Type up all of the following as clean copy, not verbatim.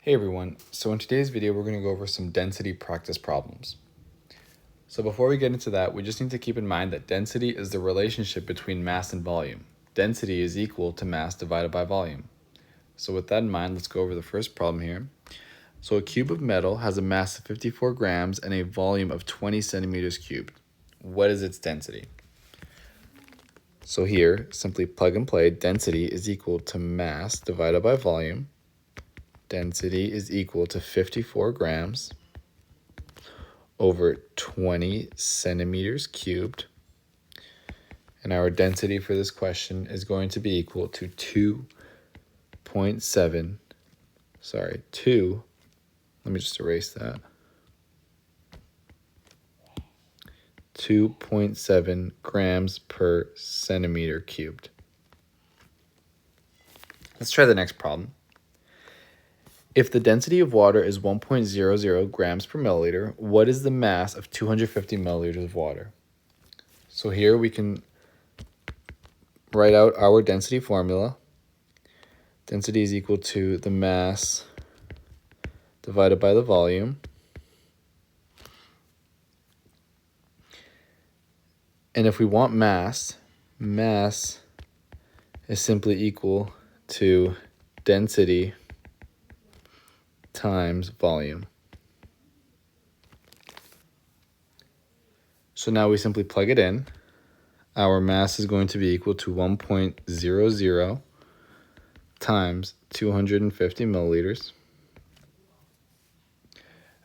Hey everyone, so in today's video we're going to go over some density practice problems. So before we get into that, we just need to keep in mind that density is the relationship between mass and volume. Density is equal to mass divided by volume. So with that in mind, let's go over the first problem here. So a cube of metal has a mass of 54 grams and a volume of 20 centimeters cubed. What is its density? So here, simply plug and play, density is equal to mass divided by volume. Density is equal to 54 grams over 20 centimeters cubed. And our density for this question is going to be equal to 2.7, let me just erase that. 2.7 grams per centimeter cubed. Let's try the next problem. If the density of water is 1.00 grams per milliliter, what is the mass of 250 milliliters of water? So here we can write out our density formula. Density is equal to the mass divided by the volume. And if we want mass is simply equal to density times volume. So now we simply plug it in. Our mass is going to be equal to 1.00 times 250 milliliters.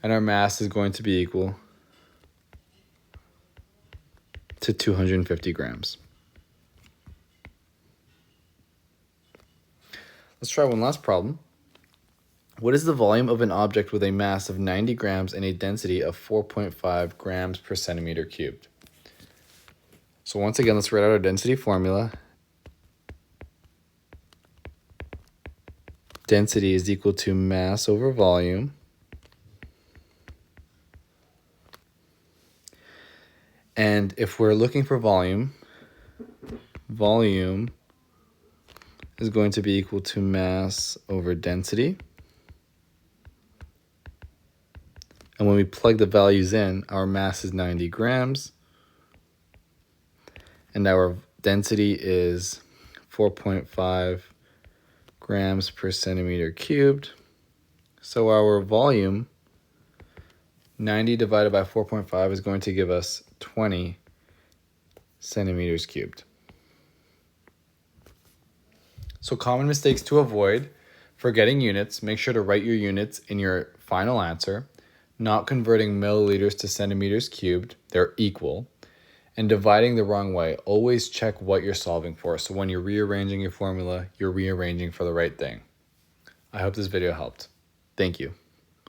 And our mass is going to be equal to 250 grams. Let's try one last problem. What is the volume of an object with a mass of 90 grams and a density of 4.5 grams per centimeter cubed? So once again, let's write out our density formula. Density is equal to mass over volume. And if we're looking for volume is going to be equal to mass over density. And when we plug the values in, our mass is 90 grams. And our density is 4.5 grams per centimeter cubed. So our volume, 90 divided by 4.5, is going to give us 20 centimeters cubed. So common mistakes to avoid: forgetting units. Make sure to write your units in your final answer. Not converting milliliters to centimeters cubed, they're equal. And dividing the wrong way. Always check what you're solving for. So when you're rearranging your formula, you're rearranging for the right thing. I hope this video helped. Thank you.